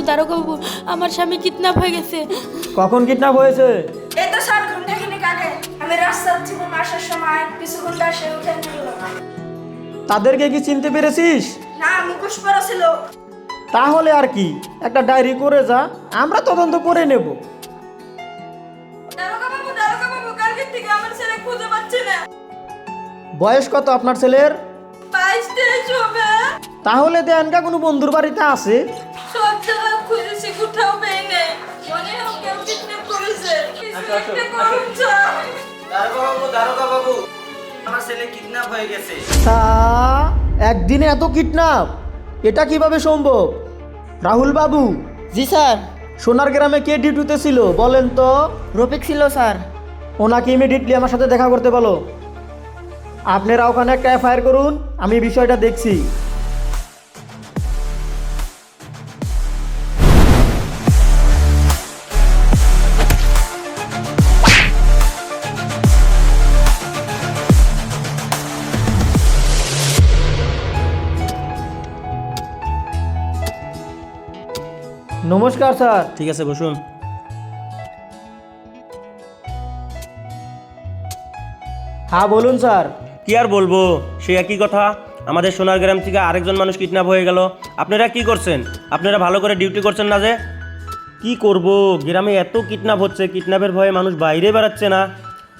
দারোগা বাবু, আমার স্বামী কিডন্যাপ হয়ে গেছে। কখন কিডন্যাপ হয়েছে? এই তো 7 ঘন্টা খানিক আগে। আমি রাস্তা থেকে আসার সময় কিছু ঘন্টা সে উঠে নিল। তাদেরকে কি চিনতে পেরেছিস? না, মুখোশ পরা ছিল। তাহলে আর কি, একটা ডায়েরি করে যা, আমরা তদন্ত করে নেব। দারোগা বাবু, কালকে থেকে আমার ছেলে খুঁজে পাচ্ছি না। বয়স কত আপনার ছেলের? 22-23 হবে। তাহলে দেনকা কোনো বন্ধুর বাড়িতে আছে। সব জায়গায় খুঁজেছি, কোথাও পেয়ে নেই। মনে হয় কেউ কিডন্যাপ করেছে। কিছু একটা করুন চাই। দারোগা বাবু, আমার ছেলে কিডন্যাপ হয়ে গেছে। তা একদিনে এত কিডন্যাপ, এটা কিভাবে সম্ভব? রাহুল বাবু। জি স্যার। সোনার গ্রামে কে ডিউটিতে ছিল বলেন তো? রফিক ছিল স্যার। ওনাকে ইমিডিয়েটলি আমার সাথে দেখা করতে বলো। আপনারা ওখানে একটা এফআইআর করুন, আমি বিষয়টা দেখছি। নমস্কার স্যার। ঠিক আছে, বসুন। হ্যাঁ বলুন স্যার। কি আর বলবো, সে একই কথা। আমাদের সোনার গ্রাম থেকে আরেকজন মানুষ কিডন্যাপ হয়ে গেল। আপনারা কি করছেন? আপনারা ভালো করে ডিউটি করছেন না যে? কি করব, গ্রামে এত কিডন্যাপ হচ্ছে, কিডন্যাপের ভয়ে মানুষ বাইরে বেড়াচ্ছে না।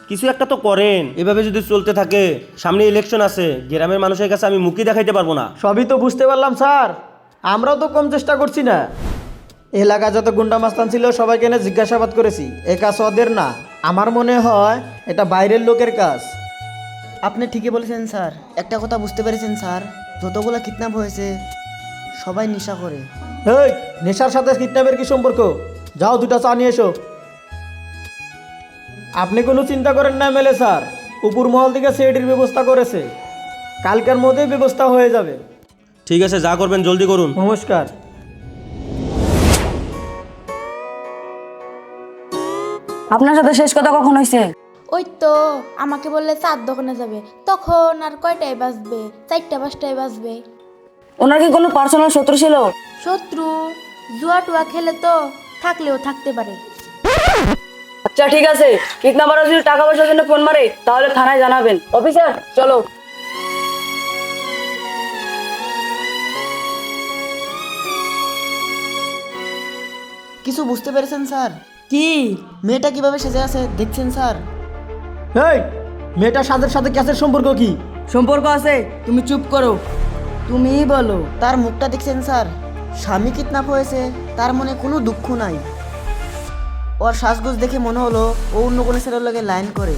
কিছু একটা তো করেন। এভাবে যদি চলতে থাকে, সামনে ইলেকশন আছে, গ্রামের মানুষের কাছে আমি মুখই দেখাইতে পারবো না। সবই তো বুঝতে পারলাম স্যার, আমরাও তো কম চেষ্টা করছি না। এলাকায় যত গুন্ডা মাস্তান ছিল সবাইকে এনে জিজ্ঞাসাবাদ করেছি, এ কাজ ওদের না। আমার মনে হয় এটা বাইরের লোকের কাজ। আপনি ঠিকই বলেছেন স্যার। একটা কথা বুঝতে পেরেছেন স্যার, যতগুলো কিডন্যাপ হয়েছে সবাই নেশা করে। এই নেশার সাথে কিডন্যাপের কি সম্পর্ক? যাও দুটা চা নিয়ে এসো। আপনি কোনো চিন্তা করেন না এমএলএ স্যার, উপর মহল থেকে সিআইডির ব্যবস্থা করেছে, কালকের মধ্যেই ব্যবস্থা হয়ে যাবে। ঠিক আছে, যা করবেন জলদি করুন। নমস্কার। আপনার সাথে শেষ কথা কখন হয়েছে? ওই তো আমাকে বললে চার দোকানে যাবে, তখন আর কয়টায় বাজবে? 4টা-5টায় বাজবে। ওনার কি কোনো পার্সোনাল শত্রু ছিল? শত্রু জুয়া টুয়া খেলে তো, থাকলেও থাকতে পারে। আচ্ছা ঠিক আছে, কিডন্যাপাররা যদি টাকা পয়সার জন্য ফোন মারে তাহলে থানায় জানাবেন। অফিসার চলো। কিছু বুঝতে পেরেছেন স্যার? কি? মেয়েটা কিভাবে সেজে আছে দেখছেন স্যার? এই মেয়েটার সাথের সাথে ক্যাসের সম্পর্ক কি? সম্পর্ক আছে, তুমি চুপ করো। তুমিই বলো। তার মুখটা দেখছেন স্যার? স্বামী কিডন্যাপ হয়েছে, তার মনে কোনো দুঃখ নাই। ওর সাজগোজ দেখে মনে হলো ও অন্য কোনো ছেলের লগে লাইন করে।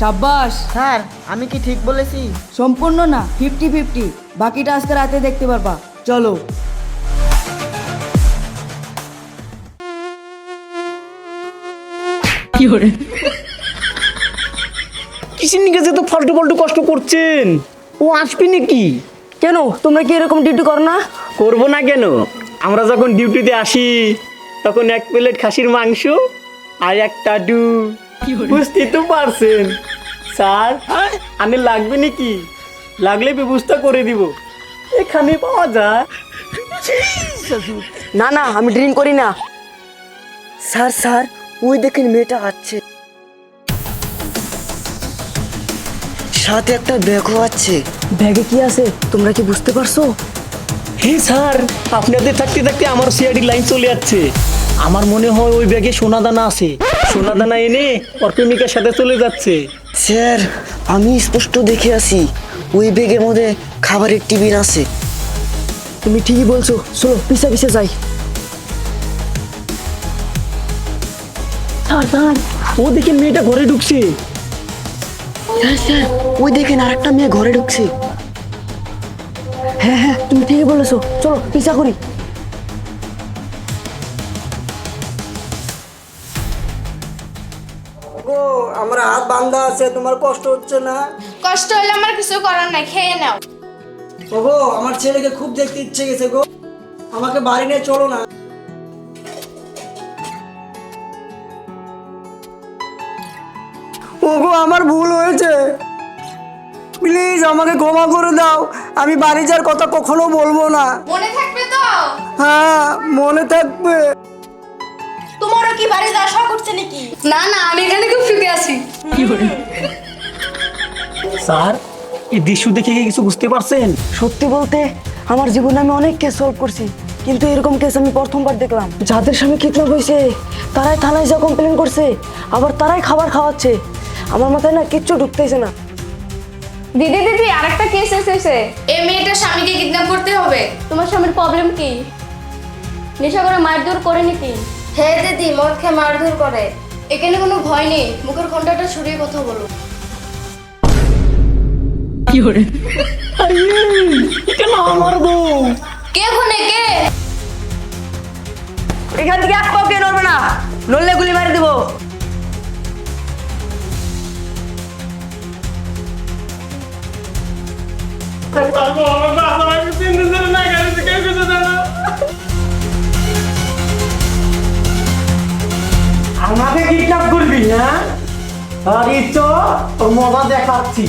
সাব্বাস। স্যার আমি কি ঠিক বলেছি? সম্পূর্ণ না, 50-50। বাকিটা আজকে রাতে দেখতে পারবা। চলো। কিসের নিকে যে তো ফালতু ফালতু কষ্ট করছেন? ও আসবে নাকি? কেন, তোমরা কি এরকম ডিউটি করো না? করবো না কেন? আমরা যখন ডিউটিতে আসি তখন 1 প্লেট খাসির মাংস আর 1 টাডু। বুঝতেই তো পারছেন স্যার। আনে লাগবে নাকি? লাগলে ব্যবস্থা করে দিব, এখানে পাওয়া যায়। না না, আমি ড্রিঙ্ক করি না। স্যার স্যার ওই দেখেন মেয়েটা আছে, সাথে একটা ব্যাগও আছে। ব্যাগে কি আছে তোমরা কি বুঝতে পারছো? হ্যাঁ স্যার, আপনাদের থাকতে থাকতে আমার সিআইডি লাইন চলে যাচ্ছে। আমার মনে হয় ওই ব্যাগে সোনাদানা আছে, সোনাদানা এনে ওর প্রেমিকার সাথে চলে যাচ্ছে। স্যার আমি স্পষ্ট দেখে আসি ওই ব্যাগের মধ্যে খাবারের টিফিন আছে। তুমি ঠিকই বলছো, চলো পিছে পিছে যাই। স্যার স্যার, ও দেখে মেয়েটা ঘরে ঢুকছে। স্যার স্যার ওই দেখেন আরেকটা মেয়ে ঘরে ঢুকছে। হ্যাঁ হ্যাঁ, তুমি ঠিকই বলেছো, চলো পিছা করি। ও আমার হাত বান্ধা আছে, তোমার কষ্ট হচ্ছে না? কষ্ট হলে আমার কিছু করার নাই, খেয়ে নাও। ওগো আমার ছেলেকে খুব দেখতে ইচ্ছে গেছে গো, আমাকে বাড়ি নিয়ে চলো না। ওগো আমার ভুল হয়েছে, প্লিজ আমাকে ক্ষমা করে দাও। আমি বাড়ি যাওয়ার কথা কখনো বলবো না। মনে থাকবে তো? হ্যাঁ মনে থাকবে। তোমারও কি বাড়ি যাওয়া শখ করছে নাকি? না না, আমি এখানে খুব সুখে আছি। স্যার এই দৃশ্য দেখে কি কিছু বুঝতে পারছেন? সত্যি বলতে আমার জীবনে আমি অনেক কেস সলভ করছি, কিন্তু এরকম কেস আমি প্রথমবার দেখলাম। যাদের স্বামী কিডন্যাপ হয়েছে তারাই থানায় যা কমপ্লেন করছে, আবার তারাই খাবার খাওয়াচ্ছে। আমার মাথায় না কিচ্ছু ঢুকতেছে না। দিদি দিদি, আরেকটা কেস এসেছে। এই মেয়েটার স্বামীকে কিডন্যাপ করতে হবে। তোমার স্বামীর প্রবলেম কি? নেশা করে মারধর করে নাকি? হ্যাঁ দিদি, মদ খেয়ে মারধর করে। এখানে কোনো ভয় নেই, মুখের ঘন্টাটা সরিয়ে কথা বলো। এটা না আমার বউ। কে খুনে কে? এখান থেকে এক পাও কে নড়বে না, নড়লে গুলি মারি দেবো। আমাকে কিডন্যাপ করবি না? আর ইচ্ছো তোর মজা দেখাচ্ছি।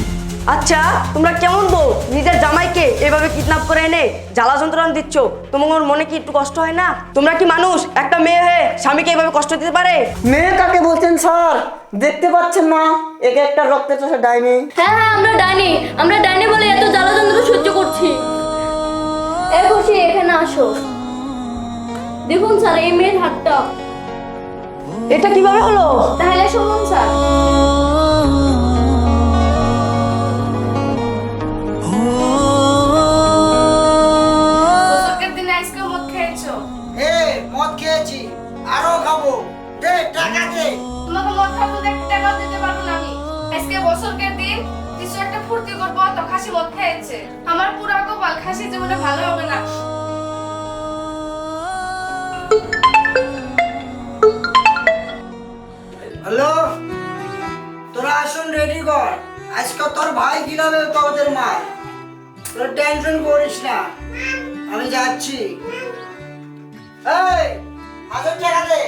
আচ্ছা তোমরা কেমন বউ, নিজের জামাইকে এভাবে কিডন্যাপ করে এনে জ্বালা যন্ত্রণা দিচ্ছ, তোমার মনে কি একটু কষ্ট হয় না? তোমরা কি মানুষ? একটা মেয়ে হয়ে স্বামীকে এভাবে কষ্ট দিতে পারে? মেয়ে কাকে বলছেন স্যার? দেখতে পাচ্ছেন না একে একটা রক্তের চোষা ডাইনি। হ্যাঁ হ্যাঁ, আমরা ডাইনি বলে এত জ্বালা যন্ত্রণা সহ্য করছি। এ খুশি, এখানে আসো। দেখুন স্যার, এই মেয়ের হাতটা। এটা কিভাবে হলো? তাহলে শুনুন স্যার। বছরের দিনে আজকে মদ খেয়েছো। মদ খেয়েছি, আরো খাবো। দে টাকা দে। তোমাকে মদ খাবো দেখতে টাকা দিতে পারবো না আমি। আজকে বছরের দিন কিছু একটা ফুর্তি করবো, তো খাসি মদ খেয়েছে। আমার পুরা কপাল, খাসি জীবনে ভালো হবে না। হ্যালো, তোরা আসুন রেডি কর। আজকে তোর ভাই কিভাবে তোদের মার। তোরা টেনশন করিস না, আমি যাচ্ছি। এই 1000 টাকা দে।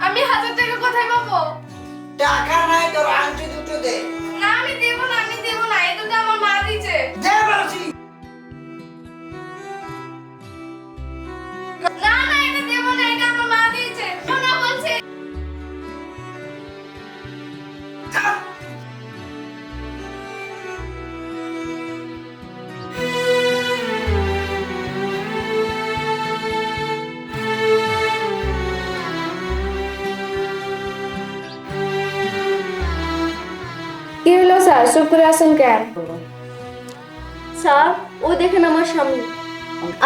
আমি 1000 টাকা কোথায় পাবো? টাকা নাই, তোর আংটি দুটো দে। না আমি দেবো না, আমি দেবো না, এটা তো আমার মা দিয়েছে। দে বলছি। না না, এটা দেবো না, এটা আমার মা দিয়েছে। শোনা বলছে। কি হলো স্যার, চুপ করে আছেন কেন? স্যার, ও দেখেন আমার স্বামী।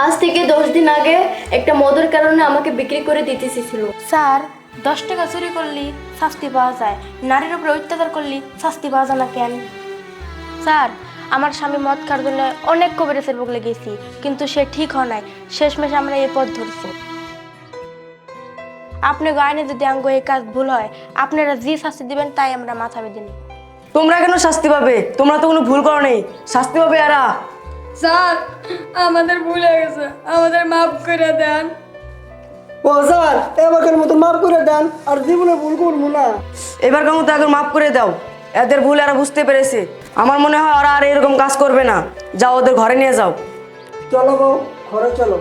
আজ থেকে 10 দিন আগে একটা মদের কারণে আমাকে বিক্রি করে দিতে চেয়েছিল। স্যার, 10 টাকা চুরি করলে শাস্তি পাওয়া যায়, নারীর উপরে অত্যাচার করলে শাস্তি পাওয়া যায় না কেন? স্যার, আমার স্বামী মদ খাওয়ার জন্য অনেক কবিরাজের বগলে গেছি, কিন্তু সে ঠিক হয় নাই। শেষমেশ আমরা এই পথ ধরছি। আপনি গায়নে যদি আঙ্গ এই কাজ ভুল হয়, আপনারা যে শাস্তি দিবেন তাই আমরা মাথা বেঁধে নিই। তোমরা কেন শাস্তি পাবে? তোমরা তো কোনো ভুল করো নেই, শাস্তি পাবে এরা। স্যার, আমাদের ভুল হয়ে গেছে, আমাদের মাফ করে দেন। ও স্যার, এবারের মতো মাফ করে দেন, আর জীবনে ভুল করবো না। এবার কেমন তো এখন মাফ করে দাও, এদের ভুল এরা বুঝতে পেরেছে। আমার মনে হয় ওরা আর এরকম কাজ করবে না। যাও ওদের ঘরে নিয়ে যাও। চলো বউ, ঘরে চলো।